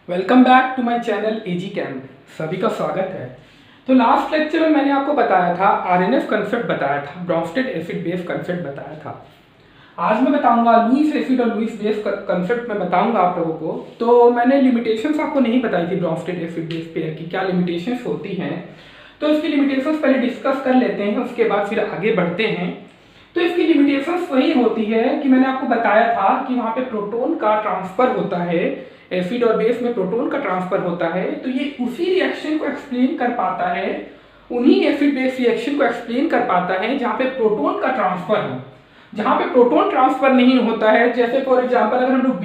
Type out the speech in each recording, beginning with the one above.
Welcome back to my channel AG Cam. सभी का स्वागत है। तो लास्ट लेक्चर में मैंने आपको बताया था आरएनएफ कंसेप्ट बताया था, ब्रॉन्स्टेड एसिड बेस कंसेप्ट बताया था। आज मैं बताऊंगा लुईस एसिड और लुईस बेस कंसेप्ट में बताऊंगा आप लोगों को। तो मैंने लिमिटेशंस आपको नहीं बताई थी ब्रॉन्स्टेड एसिड बेस पेयर की, क्या लिमिटेशंस होती हैं। तो इसकी लिमिटेशंस पहले डिस्कस कर लेते हैं, उसके बाद फिर आगे बढ़ते हैं। तो इसकी लिमिटेशंस वही होती है कि मैंने आपको बताया था कि वहाँ पे प्रोटॉन का ट्रांसफर होता है, एसिड और बेस में प्रोटॉन का ट्रांसफर होता है। तो ये उसी रिएक्शन को एक्सप्लेन कर पाता है, उन्हीं एसिड बेस रिएक्शन को एक्सप्लेन कर पाता है जहाँ पे प्रोटॉन का ट्रांसफर हो। जहाँ पे प्रोटॉन ट्रांसफर नहीं होता है, जैसे फॉर एग्जांपल अगर हम लोग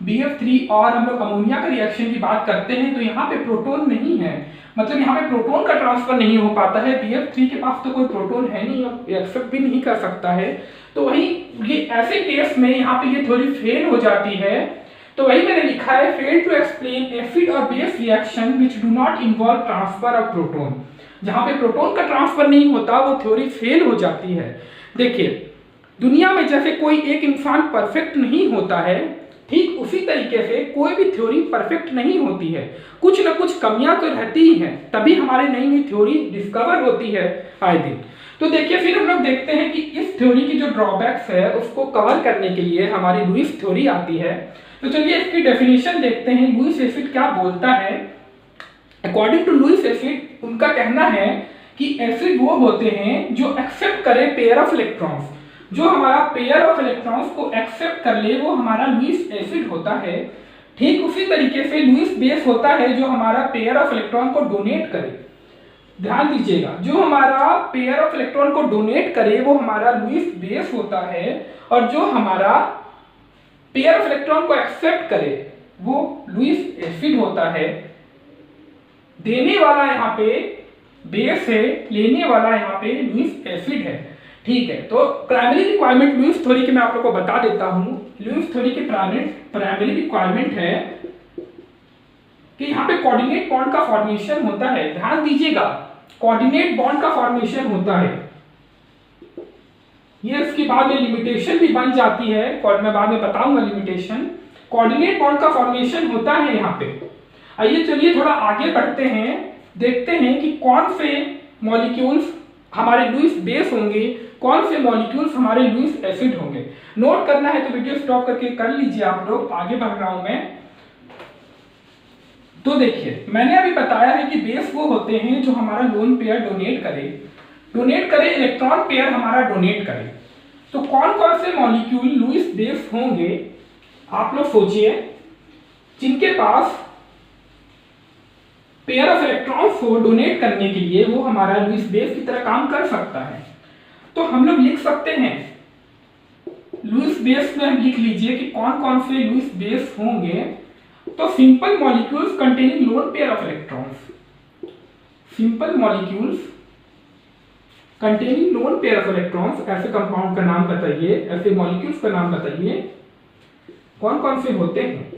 BF3 और हम लोग अमोनिया का रिएक्शन की बात करते हैं, तो यहाँ पे प्रोटॉन नहीं है, मतलब यहाँ पे प्रोटॉन का ट्रांसफर नहीं हो पाता है। BF3 के पास तो कोई प्रोटॉन है नहीं और एक्सेप्ट भी नहीं कर सकता है। तो वही ये ऐसे केस में यहाँ पे ये थोड़ी फेल हो जाती है। तो वही मैंने लिखा है, फेल टू एक्सप्लेन एसिड और base reaction which do not involve transfer of proton. जहाँ पे प्रोटॉन का ट्रांसफर नहीं होता वो थ्योरी फेल हो जाती है। देखिए, दुनिया में जैसे कोई एक इंसान परफेक्ट नहीं होता है, ठीक उसी तरीके से कोई भी थ्योरी परफेक्ट नहीं होती है। कुछ ना कुछ कमियां तो रहती ही हैं, तभी हमारी नई नई थ्योरी डिस्कवर होती है आए दिन। तो देखिए, फिर हम लोग देखते हैं कि इस थ्योरी की जो ड्रॉबैक्स है उसको कवर करने के लिए हमारी लुईस थ्योरी आती है। तो चलिए इसकी डेफिनेशन देखते हैं, लुईस एसिड क्या बोलता है। अकॉर्डिंग टू लुईस एसिड, उनका कहना है कि एसिड वो होते हैं जो एक्सेप्ट करे पेयर ऑफ इलेक्ट्रॉन्स। जो हमारा पेयर ऑफ इलेक्ट्रॉन्स को एक्सेप्ट कर ले वो हमारा लुईस एसिड होता है। ठीक उसी तरीके से लुईस बेस होता है जो हमारा पेयर ऑफ इलेक्ट्रॉन को डोनेट करे। ध्यान दीजिएगा, जो हमारा पेयर ऑफ इलेक्ट्रॉन को डोनेट करे वो हमारा लुईस बेस होता है, और जो हमारा पेयर ऑफ इलेक्ट्रॉन को एक्सेप्ट करे वो लुईस एसिड होता है। देने वाला यहाँ पे बेस है, लेने वाला यहाँ पे लुईस एसिड है। ठीक है, तो प्राइमरी रिक्वायरमेंट लुईस थ्योरी की मैं आप लोग को बता देता हूं। लुईस थ्योरी की प्राइमरी रिक्वायरमेंट है कि यहाँ पे कोऑर्डिनेट बॉन्ड का फॉर्मेशन होता है। ध्यान दीजिएगा, कोऑर्डिनेट बॉन्ड का फॉर्मेशन होता है। ये इसके बाद में लिमिटेशन भी बन जाती है, और मैं बाद में बताऊंगा लिमिटेशन। कोऑर्डिनेट बॉन्ड का फॉर्मेशन होता है यहाँ पे। आइए चलिए थोड़ा आगे बढ़ते हैं, देखते हैं कि कौन से मॉलिक्यूल्स हमारे लुईस बेस होंगे, कौन से मॉलिक्यूल्स हमारे लुईस एसिड होंगे। नोट करना है तो वीडियो स्टॉप करके कर लीजिए आप लोग, आगे बढ़ रहा हूं मैं। तो देखिए, मैंने अभी बताया है कि बेस वो होते हैं जो हमारा लोन पेयर डोनेट करे इलेक्ट्रॉन पेयर हमारा डोनेट करे। तो कौन कौन से मॉलिक्यूल लुईस बेस होंगे आप लोग सोचिए, जिनके पास पेयर ऑफ इलेक्ट्रॉन्स को डोनेट करने के लिए वो हमारा लुईस बेस की तरह काम कर सकता है। तो हम लोग लिख सकते हैं लुईस बेस में, हम लिख लीजिए कि कौन कौन से लुईस बेस होंगे। तो simple molecules containing lone pair of electrons, simple molecules containing lone pair of electrons. ऐसे कंपाउंड का नाम बताइए, ऐसे मॉलिक्यूल्स का नाम बताइए कौन कौन से होते हैं।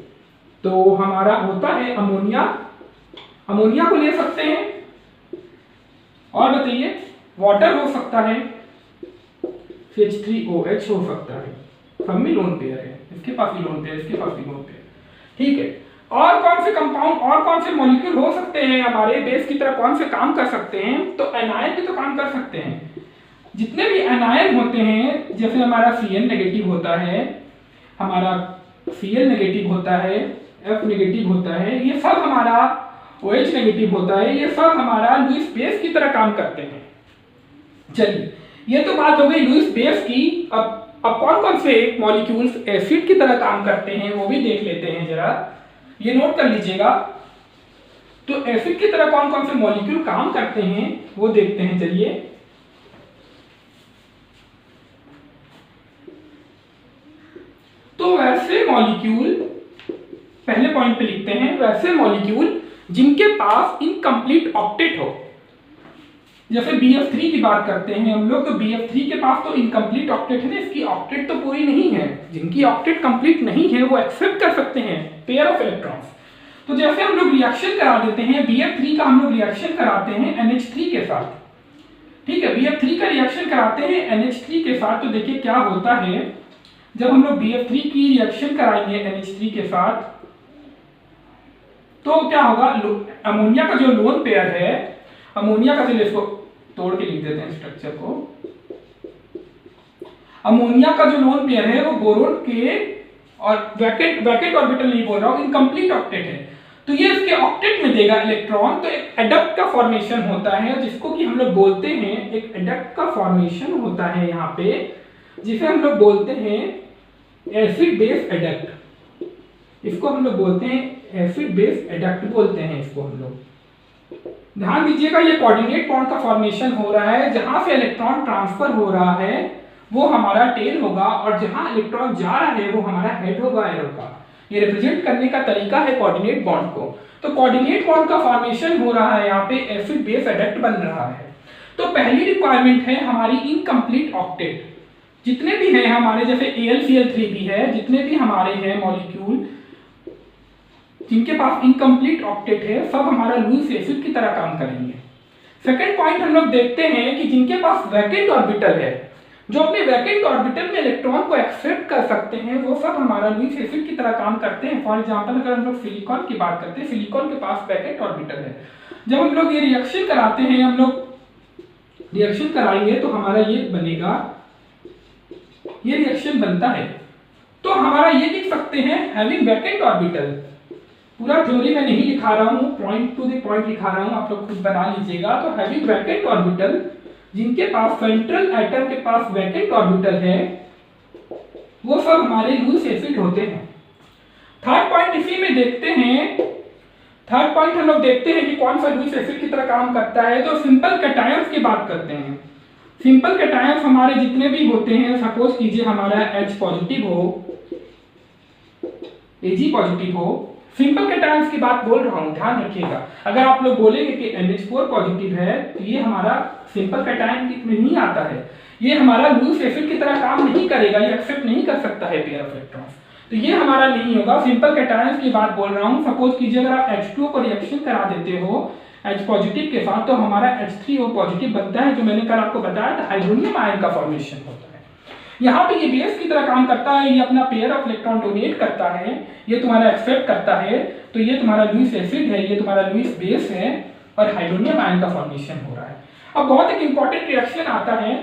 तो हमारा होता है अमोनिया, अमोनिया को ले सकते हैं, और बताइए वाटर हो सकता है, H3OH हो सकता है, सब में लोन पेयर है, इसके पास भी लोन पेयर, इसके पास भी लोन पेयर। ठीक है, और कौन से कंपाउंड और कौन से मॉलिक्यूल हो सकते हैं हमारे बेस की तरह, कौन से काम कर सकते हैं। तो एनायन भी तो काम कर सकते हैं। जितने भी एनायन होते हैं, जैसे हमारा Cn नेगेटिव होता है, हमारा Cl नेगेटिव होता है, F नेगेटिव होता है, ये सब हमारा OH नेगेटिव होता है, ये सब हमारा लुईस बेस की तरह काम करते हैं। चलिए, ये तो बात हो गई लुईस बेस की। अब कौन कौन से मॉलिक्यूल्स एसिड की तरह काम करते हैं वो भी देख लेते हैं, जरा ये नोट कर लीजिएगा। तो एसिड की तरह कौन कौन से मॉलिक्यूल काम करते हैं वो देखते हैं। चलिए, तो वैसे मॉलिक्यूल, पहले पॉइंट पे लिखते हैं, वैसे मॉलिक्यूल जिनके पास इनकम्प्लीट ऑक्टेट हो। जैसे BF3 की बात करते हैं हम लोग, तो BF3 के पास तो इनकम्प्लीट ऑक्टेट है ना, इसकी ऑक्टेट तो पूरी नहीं है। जिनकी ऑक्टेट कंप्लीट नहीं है वो एक्सेप्ट कर सकते हैं पेयर ऑफ इलेक्ट्रॉन्स। तो जैसे हम लोग रिएक्शन करा देते हैं, BF3 का हम लोग रिएक्शन कराते हैं NH3 के साथ। ठीक है, BF3 का रिएक्शन कराते हैं NH3 के साथ। तो देखिए क्या होता है, जब हम लोग BF3 की रिएक्शन कराएंगे NH3 के साथ, तो क्या होगा, अमोनिया का जो लोन पेयर है, अमोनिया का, चलिए इसको तोड़ के लिख देते हैं स्ट्रक्चर को। अमोनिया का जो लोन पेयर है वो बोरोन के, और वैकेंट ऑर्बिटल नहीं बोल रहा हूं, इनकम्प्लीट ऑक्टेट है, तो ये इसके ऑक्टेट में देगा इलेक्ट्रॉन, तो एक एडक्ट का फॉर्मेशन होता है जिसको कि हम लोग बोलते हैं, एक एडक्ट का फॉर्मेशन होता है यहाँ पे जिसे हम लोग बोलते हैं एसिड बेस एडक्ट। इसको हम लोग बोलते हैं एसिड बेस एडक्ट बोलते हैं इसको हम लोग। ध्यान दीजिएगा ये कोऑर्डिनेट बॉन्ड का फॉर्मेशन हो रहा है, जहां से इलेक्ट्रॉन ट्रांसफर हो रहा है वो हमारा टेल होगा, और जहां इलेक्ट्रॉन जा रहा है वो हमारा हेड होगा एरो का। ये रिप्रेजेंट करने का तरीका है कोऑर्डिनेट बॉन्ड को। तो कोऑर्डिनेट बॉन्ड का फॉर्मेशन हो रहा है यहाँ पे, एसिड बेस एडक्ट बन रहा है। तो पहली रिक्वायरमेंट है हमारी इनकम्प्लीट ऑक्टेट। जितने भी हैं हमारे, जैसे AlCl3 भी है, जितने भी हमारे हैं मॉलिक्यूल जिनके पास इनकम्प्लीट ऑक्टेट है, सब हमारा लुईस एसिड की तरह काम करेंगे। सेकंड पॉइंट हम लोग देखते हैं कि जिनके पास वैकेंट ऑर्बिटल है, जो अपने वैकेंट ऑर्बिटल में इलेक्ट्रॉन को एक्सेप्ट कर सकते हैं, वो सब हमारा लुईस एसिड की तरह काम करते हैं। फॉर एग्जांपल अगर हम लोग सिलिकॉन की बात करते हैं, सिलिकॉन के पास वैकेंट ऑर्बिटल है। जब हम लोग ये रिएक्शन कराते हैं, हम लोग रिएक्शन कराएंगे तो हमारा ये बनेगा, ये रिएक्शन बनता है, तो हमारा ये लिख सकते हैं हैविंग वैकेंट ऑर्बिटल। पूरा थ्योरी में नहीं लिखा रहा हूँ, पॉइंट टू द पॉइंट लिखा रहा हूँ, आप लोग खुद बना लीजिएगा। तो हैविंग वैकेंट ऑर्बिटल, जिनके पास सेंट्रल एटम के पास वैकेंट ऑर्बिटल है, वो सब हमारे लुईस एसिड होते हैं। थर्ड पॉइंट इसी में देखते हैं, थर्ड पॉइंट हम लोग देखते हैं कि कौन सा लुईस एसिड की तरह काम करता है। तो सिंपल कैटायंस की बात करते हैं। सिंपल कैटायंस हमारे जितने भी होते हैं, सपोज कीजिए हमारा H पॉजिटिव हो, Ag पॉजिटिव हो, सिंपल कैटायंस की बात बोल रहा हूं, ध्यान रखिएगा। अगर आप लोग बोलेंगे कि NH4 पॉजिटिव है, तो ये हमारा सिंपल कैटायन में नहीं आता है, ये हमारा लुईस एसिड की तरह काम नहीं करेगा, ये एक्सेप्ट नहीं कर सकता है पेयर ऑफ इलेक्ट्रॉन्स, तो ये हमारा नहीं होगा। सिंपल कैटायंस की बात बोल रहा हूं। सपोज कीजिए अगर आप H2O को रिएक्शन करा देते हो H पॉजिटिव के साथ, तो हमारा H3O पॉजिटिव बनता है, जो मैंने कल आपको बताया था, हाइड्रोनियम आयन का फॉर्मेशन होता है। यहाँ पे ये बेस की तरह काम करता है, ये अपना पेयर ऑफ इलेक्ट्रॉन डोनेट करता है, ये तुम्हारा एक्सेप्ट करता है, तो ये तुम्हारा लुईस एसिड है, ये तुम्हारा लुईस बेस है, और हाइड्रोनियम आयन का फॉर्मेशन हो रहा है। अब बहुत एक इंपॉर्टेंट रिएक्शन आता है,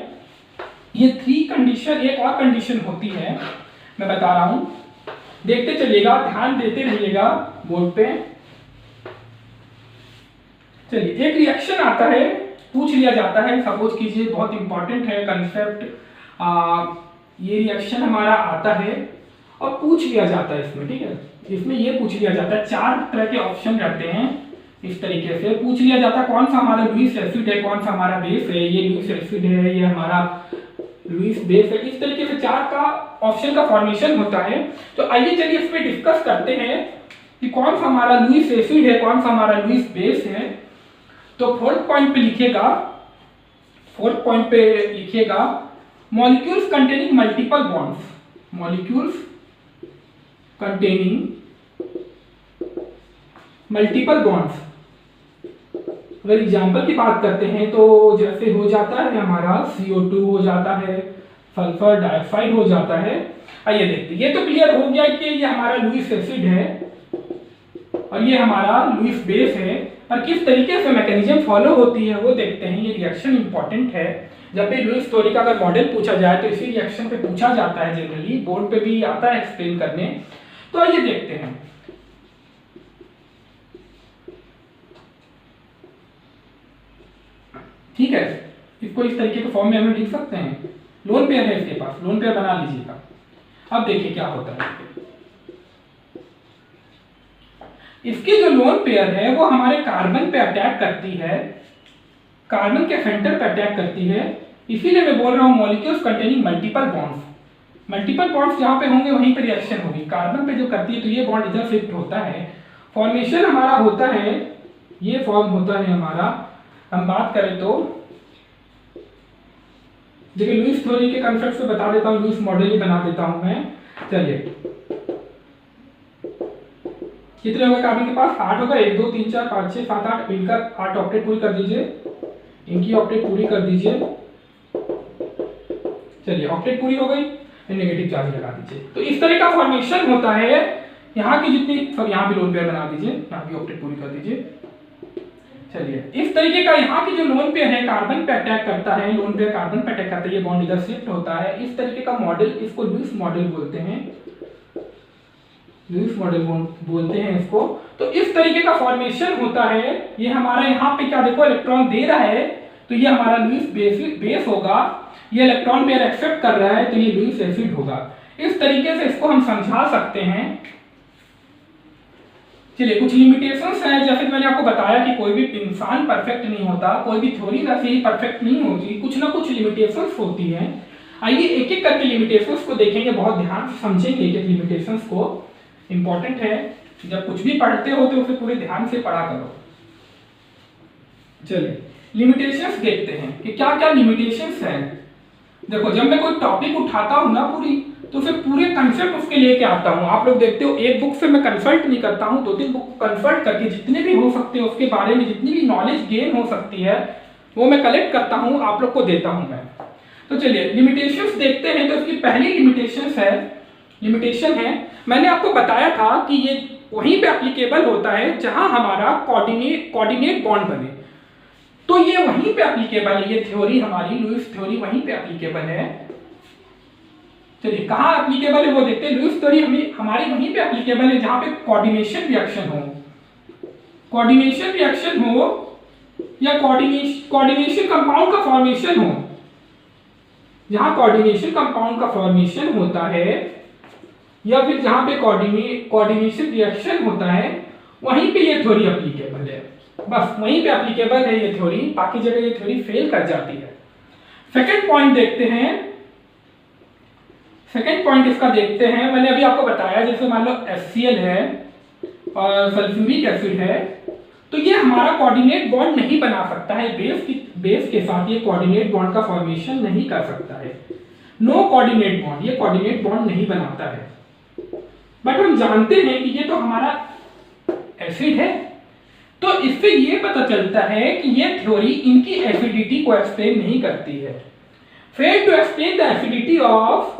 ये 3 कंडीशन, एक और कंडीशन होती है, मैं बता रहा हूं, देखते चलिएगा, ध्यान देते रहिएगा बोर्ड पे। चलिए, एक रिएक्शन आता है, पूछ लिया जाता है, सपोज कीजिए बहुत इंपॉर्टेंट है कंसेप्ट, ये रिएक्शन हमारा आता है और पूछ लिया जाता है इसमें, ठीक है, इसमें ये पूछ लिया जाता है, 4 तरह के ऑप्शन रहते हैं, इस तरीके से पूछ लिया जाता है कौन सा हमारा लुईस एसिड है, कौन सा हमारा बेस है, ये लुईस एसिड है, ये हमारा लुईस बेस है, इस तरीके से 4 का ऑप्शन का फॉर्मेशन होता है। तो आइए चलिए इस पे डिस्कस करते हैं कि कौन सा हमारा लुईस एसिड है, कौन सा हमारा लुईस बेस है। तो फोर्थ पॉइंट पे लिखिएगा, फोर्थ पॉइंट पे लिखिएगा molecules containing multiple bonds, molecules containing multiple bonds. अगर एग्जाम्पल की बात करते हैं तो जैसे हो जाता है हमारा CO2 हो जाता है, सल्फर डाइऑक्साइड हो जाता है। आइए देखते हैं, ये तो क्लियर हो गया कि ये हमारा लुईस एसिड है और ये हमारा लुईस बेस है, और किस तरीके से मैकेनिज्म फॉलो होती है वो देखते हैं। ये रिएक्शन इंपॉर्टेंट है, जब भी लुईस स्टोरी का अगर मॉडल पूछा जाए तो इसी रिएक्शन पे पूछा जाता है, जनरली बोर्ड पे भी आता है एक्सप्लेन करने। तो आइए देखते हैं। ठीक है, इसको इस तरीके के फॉर्म में हम लिख सकते हैं। लोन पेयर है इसके पास, लोन पेयर बना लीजिएगा। अब देखिए क्या होता है, इसकी जो लोन पेयर है वो हमारे कार्बन पे अटैक करती है, कार्बन के सेंटर पे अटैक करती है, इसीलिए मैं बोल रहा हूँ molecules containing multiple bonds. Multiple bonds जहाँ पे होंगे वहीं पे रिएक्शन होगी, कार्बन पे जो करती है तो ये बॉन्ड इधर शिफ्ट होता है, फॉर्मेशन हमारा होता है, ये फॉर्म होता है हमारा। हम बात करें तो देखिए लुईस थ्योरी के कॉन्सेप्ट से बता देता हूँ, लुईस मॉडल ही बना देता हूँ मैं। चलिए कितने होगा कार्बन के पास, 8 होगा, 1 2 3 4 5 6 7 8, इनका 8 ऑक्टेट पूरी कर दीजिए, इनकी ऑक्टेट पूरी कर दीजिए। चलिए ऑक्टेट पूरी हो गई, नेगेटिव चार्ज लगा दीजिए। तो इस तरह का फॉर्मेशन होता है, यहाँ की जितनी, सब यहाँ भी लोन पेयर बना दीजिए, यहाँ भी ऑक्टेट पूरी कर दीजिए। चलिए, इस तरीके का यहाँ की जो लोन पेयर है कार्बन पे अटैक करता है, लोन पेयर कार्बन पे अटैक करता है, ये बॉन्ड इधर शिफ्ट होता है। इस तरीके का मॉडल, इसको लुईस मॉडल बोलते हैं, लुईस मॉडल बोलते हैं इसको। तो इस तरीके का फॉर्मेशन होता है। ये हमारा यहाँ पे क्या देखो इलेक्ट्रॉन दे रहा है, तो ये हमारा लुईस बेस होगा। ये इलेक्ट्रॉन पेयर एक्सेप्ट कर रहा है, तो ये लुईस एसिड होगा। इस तरीके से इसको हम समझा सकते हैं। चलिए, कुछ लिमिटेशंस हैं, जैसे मैंने आपको बताया कि कोई भी इंसान परफेक्ट नहीं होता, कोई भी थ्योरी वैसे ही परफेक्ट नहीं होती, कुछ ना कुछ लिमिटेशंस होती हैं। आइए एक एक करके लिमिटेशंस को देखेंगे, बहुत ध्यान से समझेंगे एक एक लिमिटेशंस को। इंपॉर्टेंट है, जब कुछ भी पढ़ते हो तो उसे पूरे ध्यान से पढ़ा करो। चलिए लिमिटेशंस देखते हैं कि क्या क्या लिमिटेशंस हैं। देखो, जब मैं कोई टॉपिक उठाता हूं ना पूरी, तो फिर पूरे कंसेप्ट उसके लेके आता हूं। आप लोग देखते हो एक बुक से मैं कंसल्ट नहीं करता हूं, 2-3 बुक कंसल्ट करके जितने भी हो सकते हैं उसके बारे में जितनी भी नॉलेज गेन हो सकती है वो मैं कलेक्ट करता हूं, आप लोग को देता हूं मैं। तो चलिए लिमिटेशंस देखते हैं। तो इसकी पहली लिमिटेशन है, मैंने आपको बताया था कि ये वहीं पे एप्लीकेबल होता है जहां हमारा कोऑर्डिनेट बॉन्ड बने। तो ये वहीं पे एप्लीकेबल है, ये थ्योरी हमारी लुईस थ्योरी वहीं पे एप्लीकेबल है। चलिए कहाँ एप्लीकेबल है वो देखते हैं। लुईस थ्योरी हमारी वहीं पे एप्लीकेबल है जहां पे कोऑर्डिनेशन रिएक्शन हो या कोऑर्डिनेशन कंपाउंड का फॉर्मेशन हो। जहां कोऑर्डिनेशन कंपाउंड का फॉर्मेशन होता है या फिर जहां पे कोऑर्डिनेशन रिएक्शन होता है, वहीं पे ये थ्योरी एप्लीकेबल है। बस वहीं पे एप्लीकेबल है ये थ्योरी, बाकी जगह ये थ्योरी फेल कर जाती है। सेकंड पॉइंट देखते हैं। सेकंड पॉइंट इसका देखते हैं, मैंने अभी आपको बताया जैसे मान लो HCl है और सल्फ्यूरिक एसिड है, तो ये हमारा कोऑर्डिनेट बॉन्ड नहीं बना सकता है। बेस के साथ ये कोऑर्डिनेट बॉन्ड का फॉर्मेशन नहीं कर सकता है। नो कोऑर्डिनेट बॉन्ड, ये कोऑर्डिनेट बॉन्ड नहीं बनाता है। बट हम जानते हैं कि ये तो हमारा एसिड है, तो इससे ये पता चलता है कि ये थ्योरी इनकी एसिडिटी को एक्सप्लेन नहीं करती है। Fail to explain the acidity of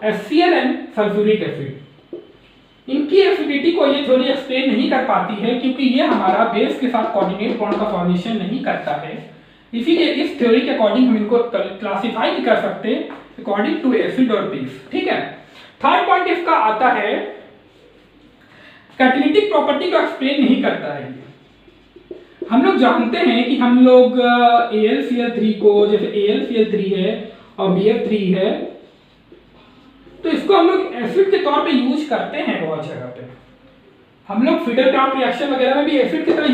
HCl and sulphuric acid. इनकी एसिडिटी को ये थ्योरी एक्सप्लेन नहीं कर पाती है क्योंकि ये हमारा बेस के साथ कोऑर्डिनेट बॉन्ड का फॉर्मेशन नहीं करता है। इसीलिए इस थ्योरी के अकॉर्डिंग हम इनको क्लासिफाई नहीं कर सकते अकॉर्डिंग टू एसिड और बेस। ठीक है। थर्ड पॉइंट इसका आता है, कैटालिटिक प्रॉपर्टी को एक्सप्लेन नहीं करता है। हम लोग जानते हैं कि हम लोग AlCl3 को, जैसे AlCl3 है और BF3 है, तो इसको हम लोग एसिड के तौर पे यूज करते हैं बहुत जगह पे। हम लोग फिडरक्रॉफ्ट रिएक्शन वगैरह में भी एसिड की तरह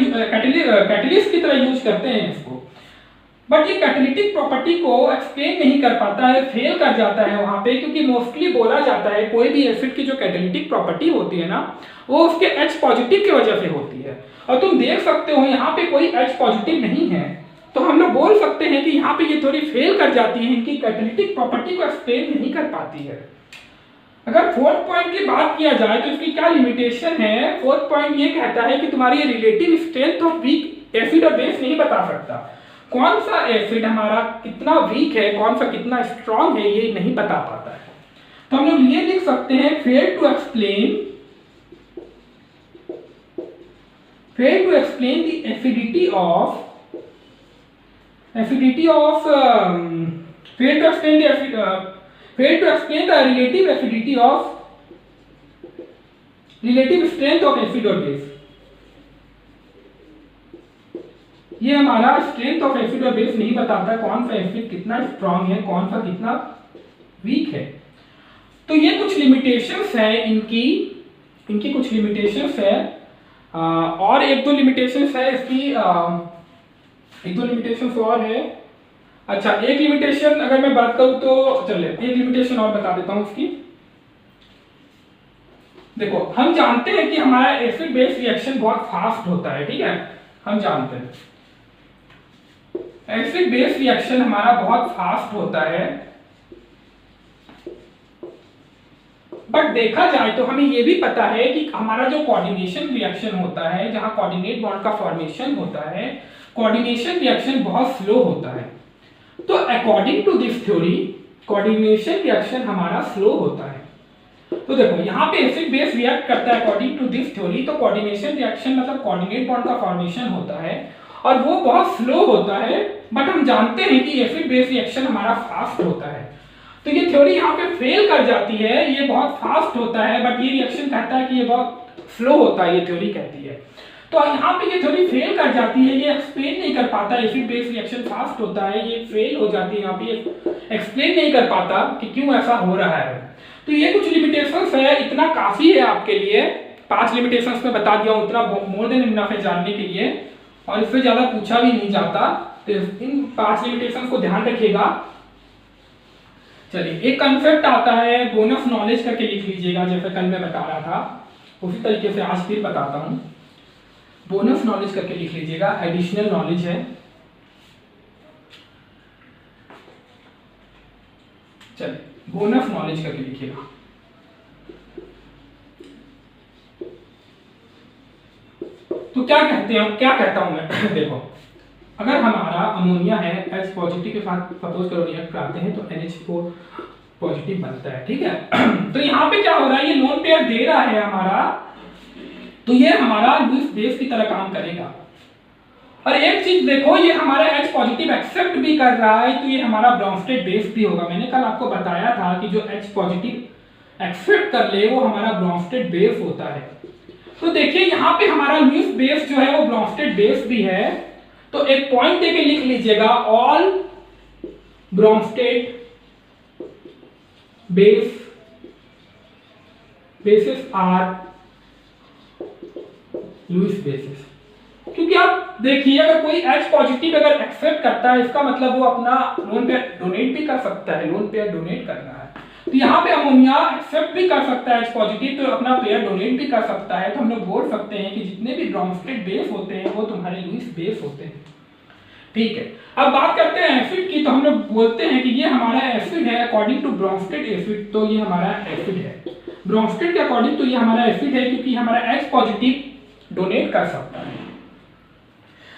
कैटलिस्ट की तरह यूज करते हैं इसको। बट ये कैटालिटिक प्रॉपर्टी को एक्सप्लेन नहीं कर पाता है, फेल कर जाता है वहां पे, क्योंकि मोस्टली बोला जाता है कोई भी एसिड की जो कैटालिटिक प्रॉपर्टी होती है ना, वो उसके H पॉजिटिव की वजह से होती है। और तुम देख सकते हो यहाँ पे कोई H पॉजिटिव नहीं है, तो हम लोग बोल सकते हैं कि यहाँ पे ये थोड़ी फेल कर जाती है, इनकी कैटालिटिक प्रॉपर्टी को एक्सप्लेन नहीं कर पाती है। अगर फोर्थ पॉइंट की बात किया जाए तो इसकी क्या लिमिटेशन है। फोर्थ पॉइंट ये कहता है कि तुम्हारी relative strength of weak acid और बेस नहीं बता सकता। कौन सा एसिड हमारा कितना वीक है, कौन सा कितना स्ट्रॉन्ग है, ये नहीं बता पाता है। तो हम लोग ये लिख सकते हैं, fail to explain the acidity of relative strength of acid और बेस। ये हमारा स्ट्रेंथ ऑफ एसिड और बेस नहीं बताता कौन सा एसिड कितना स्ट्रॉन्ग है, कौन सा कितना वीक है। तो ये कुछ लिमिटेशंस है इनकी कुछ लिमिटेशंस है। और एक दो लिमिटेशंस है इसकी, एक दो लिमिटेशंस और है। अच्छा, एक लिमिटेशन अगर मैं बात करूं तो चलिए एक लिमिटेशन और बता देता हूं इसकी। देखो, हम जानते हैं कि हमारा एसिड बेस रिएक्शन बहुत फास्ट होता है। ठीक है, हम जानते हैं एसिड बेस रिएक्शन हमारा बहुत फास्ट होता है। बट देखा जाए तो हमें यह भी पता है कि हमारा जो कोऑर्डिनेशन रिएक्शन होता है, जहां कोऑर्डिनेट बॉन्ड का फॉर्मेशन होता है, कोऑर्डिनेशन रिएक्शन बहुत स्लो होता है। तो according to this theory coordination reaction हमारा स्लो होता है। तो देखो यहाँ पे एसिड बेस रिएक्ट करता है अकॉर्डिंग टू दिस थ्योरी, तो कोऑर्डिनेशन रिएक्शन मतलब कोऑर्डिनेट बॉन्ड का फॉर्मेशन होता है और वो बहुत स्लो होता है, बट हम जानते हैं कि एसिड बेस रिएक्शन हमारा फास्ट होता है। तो ये थ्योरी यहाँ पे फेल कर जाती है, ये बहुत फास्ट होता है बट ये रिएक्शन कहता है कि ये बहुत स्लो होता है, ये थ्योरी कहती है। तो यहाँ पे ये थ्योरी फेल कर जाती है, ये एक्सप्लेन नहीं कर पाता एसिड बेस रिएक्शन फास्ट होता है, ये फेल हो जाती है, यहाँ पे एक्सप्लेन नहीं कर पाता कि क्यों ऐसा हो रहा है। तो ये कुछ लिमिटेशंस है, इतना काफी है आपके लिए, 5 लिमिटेशंस में बता दिया हूँ, उतना मोर देन इनफ है जानने के लिए, और इससे ज्यादा पूछा भी नहीं जाता। तो इन 5 लिमिटेशंस को ध्यान रखिएगा। चलिए, एक कंसेप्ट आता है बोनस नॉलेज करके लिख लीजिएगा, जैसे कल मैं बता रहा था उसी तरीके से आज फिर बताता हूँ। बोनस नॉलेज करके लिख लीजिएगा, एडिशनल नॉलेज है। चलिए, बोनस नॉलेज करके लिखिएगा। तो क्या कहते हैं, क्या कहता हूं मैं देखो, अगर हमारा अमोनिया है H पॉजिटिव के साथ सपोज करो रिएक्ट कराते हैं तो NH4 पॉजिटिव बनता है, ठीक है। तो यहाँ पे क्या हो रहा है, ये लोन पेयर दे रहा है हमारा, तो ये हमारा लुईस बेस की तरह काम करेगा। और एक चीज देखो, ये हमारा H पॉजिटिव एक्सेप्ट भी कर रहा है, तो ये हमारा ब्रॉन्स्टेड बेस भी होगा। मैंने कल आपको बताया था कि जो H पॉजिटिव एक्सेप्ट कर ले वो हमारा ब्रॉन्स्टेड बेस होता है। तो देखिए यहाँ पे हमारा लुईस बेस जो है वो ब्रॉन्स्टेड बेस भी है, तो एक पॉइंट देके लिख लीजिएगा, all Bronsted bases are Lewis bases. क्योंकि आप देखिए अगर कोई H पॉजिटिव अगर एक्सेप्ट करता है, इसका मतलब वो अपना लोन पेयर डोनेट भी कर सकता है, लोन पेयर डोनेट कर रहा है। तो यहाँ पे अमोनिया एक्सेप्ट भी कर सकता है H पॉजिटिव, तो अपना पेयर डोनेट भी कर सकता है। तो हम लोग बोल सकते हैं कि जितने भी ब्रॉन्स्टेड बेस होते हैं वो तुम्हारे लुईस बेस होते हैं, ठीक है। अब बात करते हैं एसिड की, तो हम लोग बोलते हैं कि ये हमारा एसिड है अकॉर्डिंग टू ब्रॉन्स्टेड एसिड, तो ये हमारा एसिड है ब्रॉन्स्टेड के अकॉर्डिंग, तो ये हमारा एसिड है क्योंकि हमारा H पॉजिटिव डोनेट कर सकता है।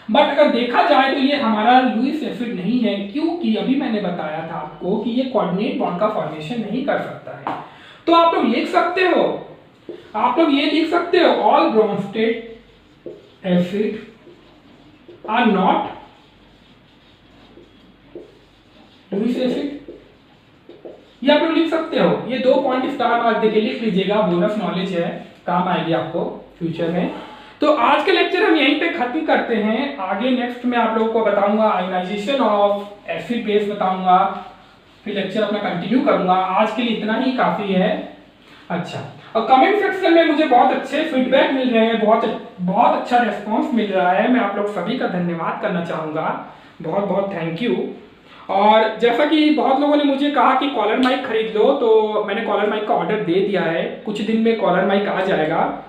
बट अगर देखा जाए तो ये हमारा लुईस एसिड नहीं है, क्योंकि अभी मैंने बताया था आपको कि ये कोऑर्डिनेट बॉन्ड का फॉर्मेशन नहीं कर सकता है। तो आप लोग लिख सकते हो, आप लोग ये लिख सकते हो, all Bronsted acid are not Lewis acid, ये आप लोग लिख सकते हो। ये 2 पॉइंट स्टार मार्क देके लिख लीजिएगा, बोनस नॉलेज है, काम आएगी आपको फ्यूचर में। तो आज के लेक्चर हम यहीं पे खत्म करते हैं। आगे नेक्स्ट में आप लोगों को बताऊंगा आयनाइजेशन ऑफ एसिड बेस बताऊंगा, फिर लेक्चर अपना कंटिन्यू करूंगा। आज के लिए इतना ही काफी है। अच्छा, और कमेंट सेक्शन में मुझे बहुत अच्छे फीडबैक मिल रहे हैं, बहुत अच्छा रिस्पॉन्स मिल रहा है। मैं आप लोग सभी का धन्यवाद करना चाहूँगा, बहुत बहुत थैंक यू। और जैसा कि बहुत लोगों ने मुझे कहा कि कॉलर माइक खरीद लो, तो मैंने कॉलर माइक का ऑर्डर दे दिया है, कुछ दिन में कॉलर माइक आ जाएगा।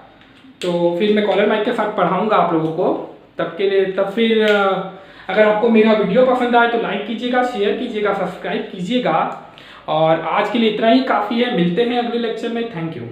तो फिर मैं कॉलर माइक के साथ पढ़ाऊँगा आप लोगों को, तब फिर अगर आपको मेरा वीडियो पसंद आए तो लाइक कीजिएगा, शेयर कीजिएगा, सब्सक्राइब कीजिएगा। और आज के लिए इतना ही काफ़ी है, मिलते हैं अगले लेक्चर में। Thank you.